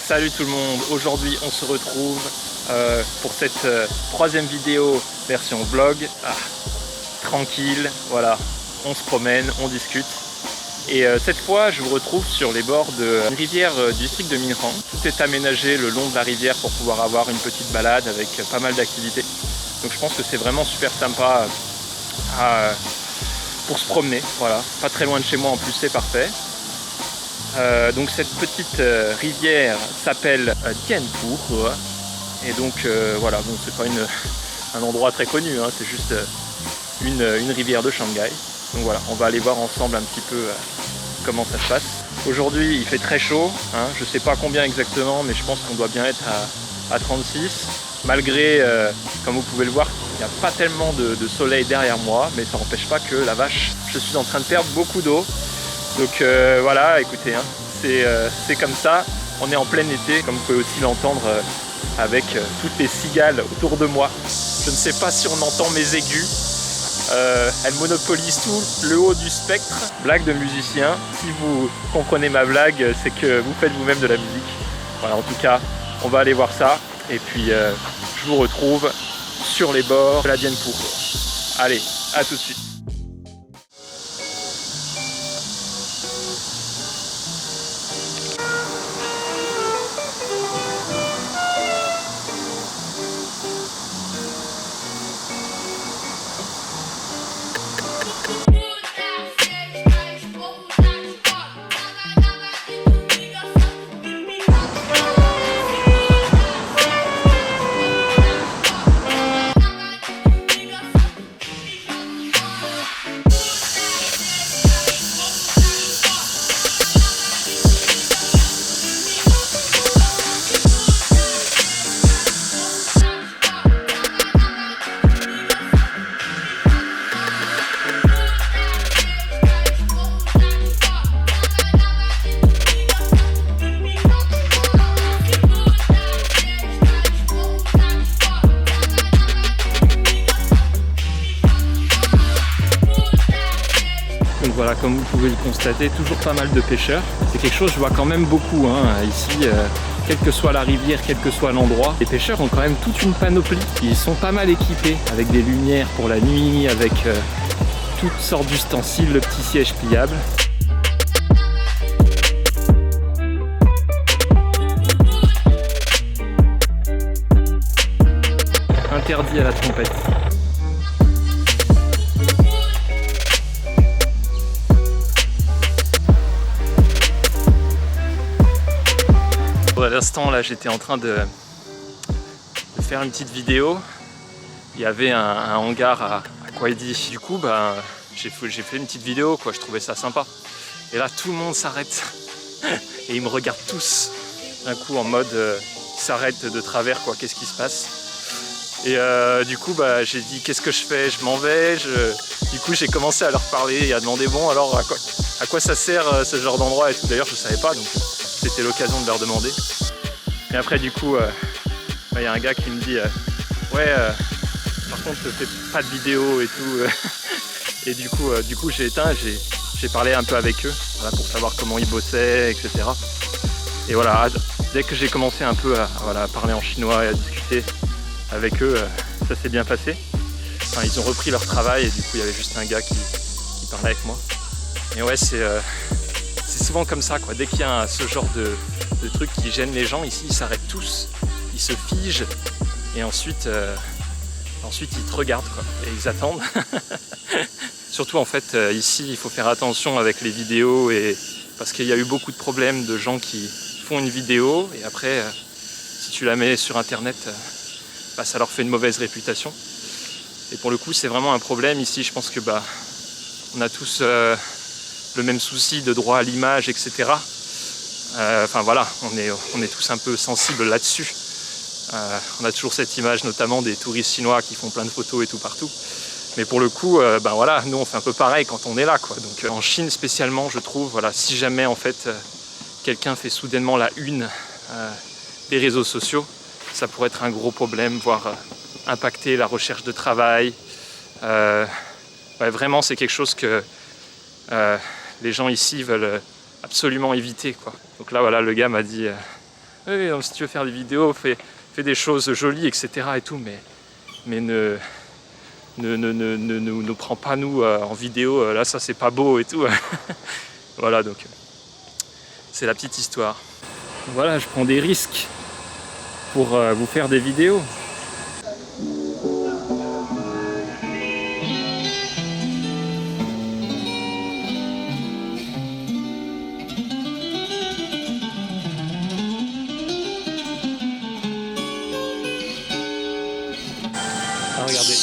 Salut tout le monde, aujourd'hui on se retrouve pour cette troisième vidéo version vlog. Tranquille, voilà, on se promène, on discute. Et cette fois je vous retrouve sur les bords d'une rivière du district de Minhang. Tout est aménagé le long de la rivière pour pouvoir avoir une petite balade avec pas mal d'activités. Donc je pense que c'est vraiment super sympa pour se promener, voilà. Pas très loin de chez moi en plus, c'est parfait. Donc cette petite rivière s'appelle Dianpu, et donc voilà, bon, c'est pas un endroit très connu, hein, c'est juste une rivière de Shanghai. Donc voilà, on va aller voir ensemble un petit peu comment ça se passe. Aujourd'hui il fait très chaud, hein, je sais pas combien exactement, mais je pense qu'on doit bien être à 36, malgré, comme vous pouvez le voir, il n'y a pas tellement de soleil derrière moi, mais ça n'empêche pas que la vache, je suis en train de perdre beaucoup d'eau. Donc voilà, écoutez, hein, c'est comme ça, on est en plein été, comme vous pouvez aussi l'entendre avec toutes les cigales autour de moi. Je ne sais pas si on entend mes aigus, elles monopolisent tout le haut du spectre. Blague de musicien, si vous comprenez ma blague, c'est que vous faites vous-même de la musique. Voilà, en tout cas, on va aller voir ça, et puis je vous retrouve sur les bords de la Dianpu. Allez, à tout de suite. Voilà, comme vous pouvez le constater, toujours pas mal de pêcheurs. C'est quelque chose que je vois quand même beaucoup, hein, ici, quelle que soit la rivière, quel que soit l'endroit. Les pêcheurs ont quand même toute une panoplie. Ils sont pas mal équipés avec des lumières pour la nuit, avec toutes sortes d'ustensiles, le petit siège pliable. Interdit à la trompette. À l'instant là, j'étais en train de faire une petite vidéo. Il y avait un hangar à Kuaidi. Du coup, j'ai fait une petite vidéo, quoi. Je trouvais ça sympa. Et là, tout le monde s'arrête et ils me regardent tous d'un coup en mode ils s'arrêtent de travers, quoi. Qu'est-ce qui se passe? Et du coup, j'ai dit qu'est-ce que je fais? Je m'en vais. Du coup, j'ai commencé à leur parler et à demander bon, alors à quoi ça sert ce genre d'endroit et tout. D'ailleurs, je savais pas, donc c'était l'occasion de leur demander. Et après, du coup, y a un gars qui me dit ouais, par contre, fais pas de vidéo et tout. Et du coup, j'ai éteint, j'ai parlé un peu avec eux, voilà, pour savoir comment ils bossaient, etc. Et voilà, dès que j'ai commencé un peu à parler en chinois et à discuter avec eux, ça s'est bien passé. Enfin, ils ont repris leur travail et du coup, il y avait juste un gars qui parlait avec moi. Et ouais, c'est souvent comme ça, quoi. Dès qu'il y a ce genre de trucs qui gênent les gens, ici, ils s'arrêtent tous, ils se figent et ensuite ils te regardent, quoi, et ils attendent. Surtout en fait, ici, il faut faire attention avec les vidéos, parce qu'il y a eu beaucoup de problèmes de gens qui font une vidéo et après, si tu la mets sur internet, ça leur fait une mauvaise réputation. Et pour le coup, c'est vraiment un problème ici. Je pense que on a tous le même souci de droit à l'image, etc. Enfin voilà, on est tous un peu sensibles là-dessus. On a toujours cette image notamment des touristes chinois qui font plein de photos et tout partout. Mais pour le coup, voilà, nous on fait un peu pareil quand on est là, quoi. Donc en Chine spécialement, je trouve, voilà, si jamais en fait quelqu'un fait soudainement la une des réseaux sociaux, ça pourrait être un gros problème, voire impacter la recherche de travail. Ouais, vraiment, c'est quelque chose que les gens ici veulent absolument éviter, quoi. Donc là, voilà, le gars m'a dit Oui, donc si tu veux faire des vidéos, fais des choses jolies, etc. et tout, mais ne prends pas nous en vidéo, là ça c'est pas beau et tout. Voilà, donc c'est la petite histoire. Voilà, je prends des risques pour vous faire des vidéos. Ah, regardez.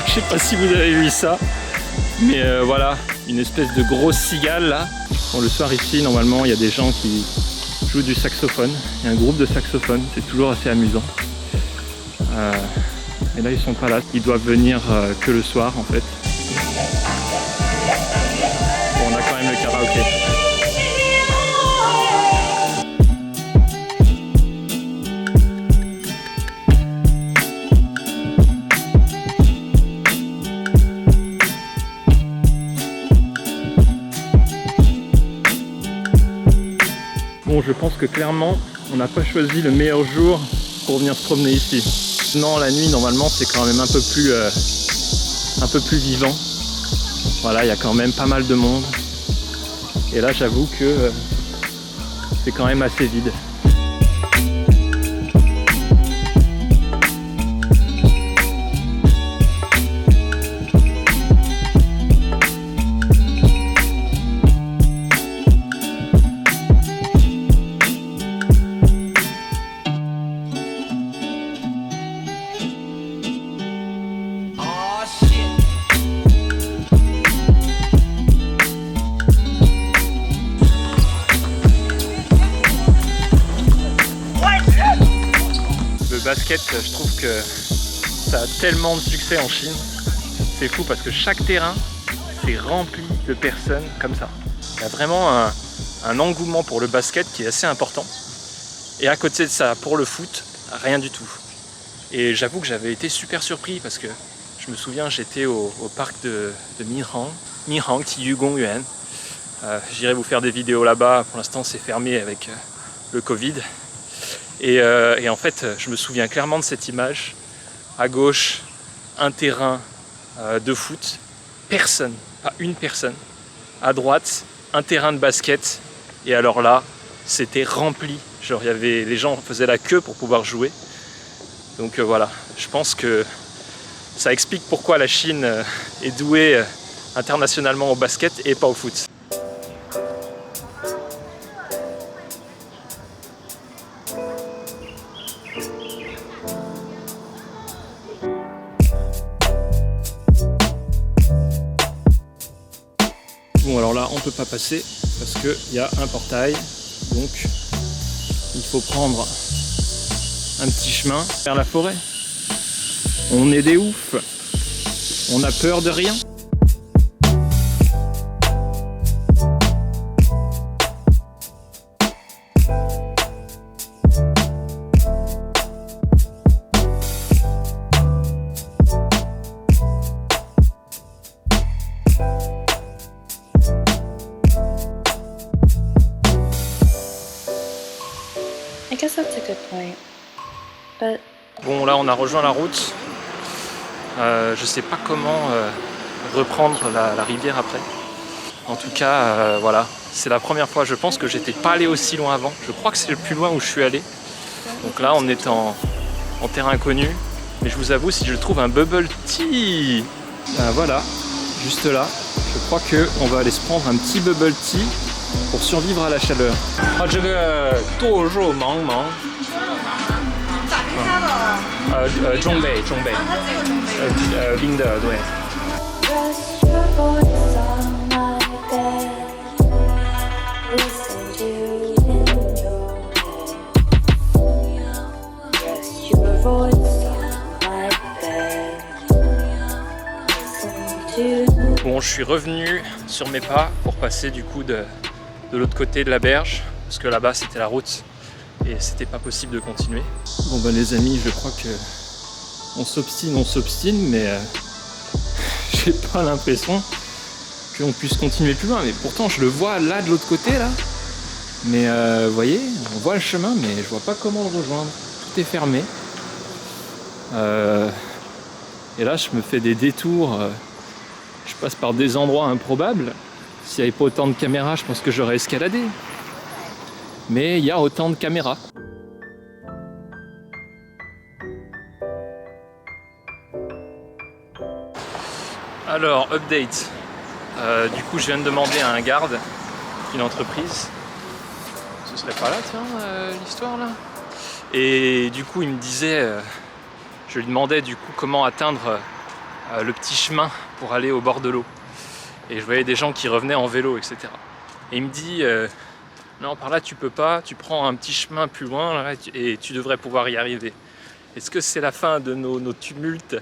Je sais pas si vous avez vu ça, mais voilà, une espèce de grosse cigale là. Bon, le soir ici, normalement, il y a des gens qui jouent du saxophone. Il y a un groupe de saxophone, c'est toujours assez amusant. Mais là, ils sont pas là. Ils doivent venir que le soir, en fait. Bon, on a quand même le karaoké. Bon, je pense que clairement, on n'a pas choisi le meilleur jour pour venir se promener ici. Non, la nuit, normalement, c'est quand même un peu plus vivant. Voilà, il y a quand même pas mal de monde. Et là, j'avoue que c'est quand même assez vide. Le basket, je trouve que ça a tellement de succès en Chine. C'est fou parce que chaque terrain c'est rempli de personnes comme ça. Il y a vraiment un engouement pour le basket qui est assez important. Et à côté de ça, pour le foot, rien du tout. Et j'avoue que j'avais été super surpris parce que je me souviens, j'étais au parc de Minhang Tiyu Gongyuan. J'irai vous faire des vidéos là-bas. Pour l'instant, c'est fermé avec le Covid. Et en fait, je me souviens clairement de cette image. À gauche, un terrain de foot, personne, pas une personne. À droite, un terrain de basket. Et alors là, c'était rempli. Genre, les gens faisaient la queue pour pouvoir jouer. Donc voilà, je pense que ça explique pourquoi la Chine est douée internationalement au basket et pas au foot. Bon, alors là, on peut pas passer parce qu'il y a un portail, donc il faut prendre un petit chemin vers la forêt. On est des oufs, on a peur de rien. I guess that's a good point. But... Bon, là on a rejoint la route. Je sais pas comment reprendre la rivière après. En tout cas, voilà, c'est la première fois. Je pense que j'étais pas allé aussi loin avant. Je crois que c'est le plus loin où je suis allé. Donc là, on est en terrain inconnu. Mais je vous avoue, si je trouve un bubble tea, ben voilà, juste là, je crois qu'on va aller se prendre un petit bubble tea pour survivre à la chaleur. Ah, ce个剁肉芒芒。中杯冰的，对。Bon, je suis revenu sur mes pas pour passer du coup de l'autre côté de la berge, parce que là-bas c'était la route et c'était pas possible de continuer. Bon bah les amis, je crois que on s'obstine, mais j'ai pas l'impression qu'on puisse continuer plus loin. Mais pourtant je le vois là de l'autre côté là, Mais vous voyez, on voit le chemin, mais je vois pas comment le rejoindre. Tout est fermé. Et là, je me fais des détours. Je passe par des endroits improbables. S'il n'y avait pas autant de caméras, je pense que j'aurais escaladé. Mais il y a autant de caméras. Alors, update. Du coup, je viens de demander à un garde d'une entreprise. Ce serait pas là, tiens, l'histoire là. Et du coup, il me disait, je lui demandais du coup comment atteindre le petit chemin pour aller au bord de l'eau. Et je voyais des gens qui revenaient en vélo, etc. Et il me dit, non, par là tu peux pas, tu prends un petit chemin plus loin là, et tu devrais pouvoir y arriver. Est-ce que c'est la fin de nos tumultes?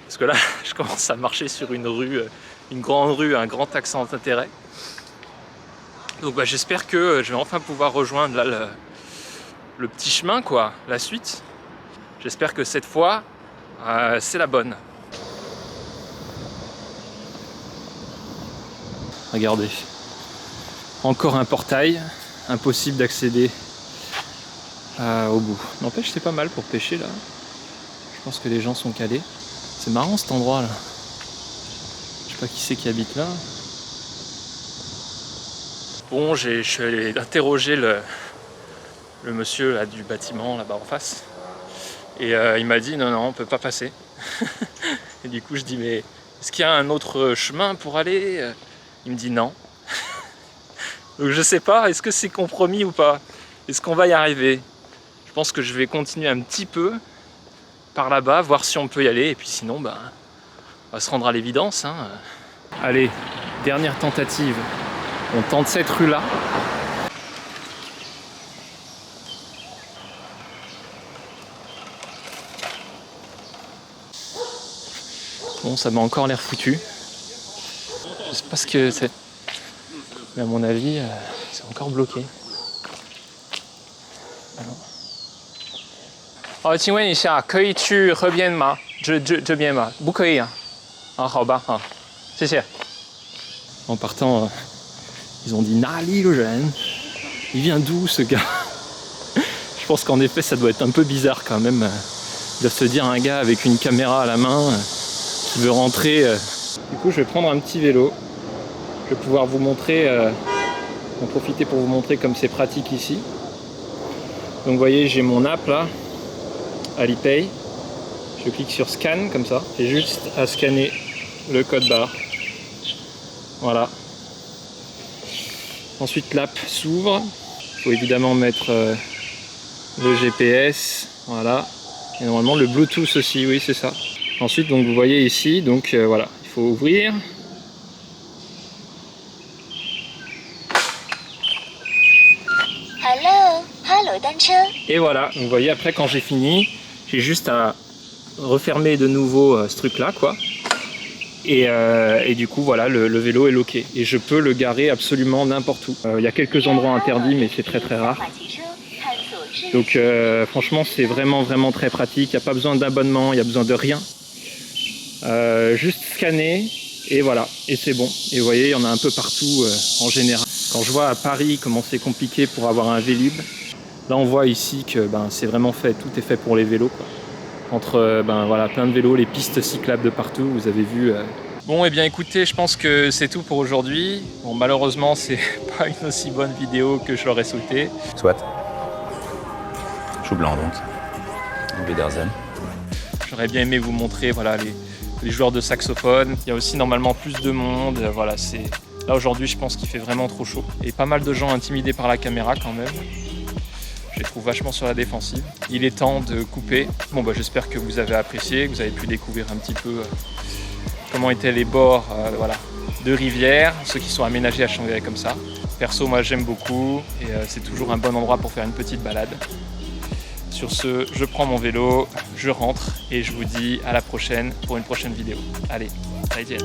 Parce que là, je commence à marcher sur une rue, une grande rue, un grand axe d'intérêt. Donc bah, j'espère que je vais enfin pouvoir rejoindre là, le petit chemin, quoi, la suite. J'espère que cette fois, c'est la bonne. Regardez, encore un portail, impossible d'accéder au bout. N'empêche, c'est pas mal pour pêcher là. Je pense que les gens sont calés. C'est marrant cet endroit là. Je sais pas qui c'est qui habite là. Bon, je suis allé interroger le monsieur là, du bâtiment là-bas en face. Et il m'a dit non, on peut pas passer. Et du coup je dis mais est-ce qu'il y a un autre chemin pour aller? Il me dit non. Donc je sais pas, est-ce que c'est compromis ou pas? Est-ce qu'on va y arriver? Je pense que je vais continuer un petit peu par là-bas, voir si on peut y aller. Et puis sinon, bah, on va se rendre à l'évidence. Hein. Allez, dernière tentative. On tente cette rue-là. Bon, ça m'a encore l'air foutu. Je sais pas ce que c'est. Mais à mon avis, c'est encore bloqué. 请问一下，可以去河边吗？这边吗？不可以啊。啊，好吧，好，谢谢。En partant, ils ont dit Nali le jeune. Il vient d'où ce gars? Je pense qu'en effet, ça doit être un peu bizarre quand même de se dire un gars avec une caméra à la main qui veut rentrer. Du coup, je vais prendre un petit vélo. Je vais pouvoir vous montrer, en profiter pour vous montrer comme c'est pratique ici. Donc, vous voyez, j'ai mon app là. Alipay, je clique sur scan comme ça, j'ai juste à scanner le code barre. Voilà. Ensuite l'app s'ouvre, il faut évidemment mettre le GPS, voilà. Et normalement le Bluetooth aussi, oui c'est ça. Ensuite donc vous voyez ici, donc voilà, il faut ouvrir. Et voilà, vous voyez après quand j'ai fini, j'ai juste à refermer de nouveau ce truc là quoi. Et du coup voilà, le vélo est loqué. Et je peux le garer absolument n'importe où. Il y a quelques endroits interdits mais c'est très très rare. Donc franchement c'est vraiment très pratique. Il n'y a pas besoin d'abonnement, il n'y a besoin de rien. Juste scanner et voilà, et c'est bon. Et vous voyez, il y en a un peu partout en général. Quand je vois à Paris comment c'est compliqué pour avoir un Vélib, là on voit ici que c'est vraiment fait, tout est fait pour les vélos quoi. Entre voilà, plein de vélos, les pistes cyclables de partout, vous avez vu. Bon et bien écoutez, je pense que c'est tout pour aujourd'hui. Bon malheureusement c'est pas une aussi bonne vidéo que je l'aurais souhaité. Soit. Chou blanc donc. Wiedersehen. J'aurais bien aimé vous montrer voilà, les joueurs de saxophone. Il y a aussi normalement plus de monde. Voilà, là aujourd'hui je pense qu'il fait vraiment trop chaud. Et pas mal de gens intimidés par la caméra quand même. Je les trouve vachement sur la défensive. Il est temps de couper. Bon j'espère que vous avez apprécié, que vous avez pu découvrir un petit peu comment étaient les bords voilà, de rivières, ceux qui sont aménagés à Shanghai comme ça. Perso moi j'aime beaucoup et c'est toujours un bon endroit pour faire une petite balade. Sur ce, je prends mon vélo, je rentre et je vous dis à la prochaine pour une prochaine vidéo. Allez, bye.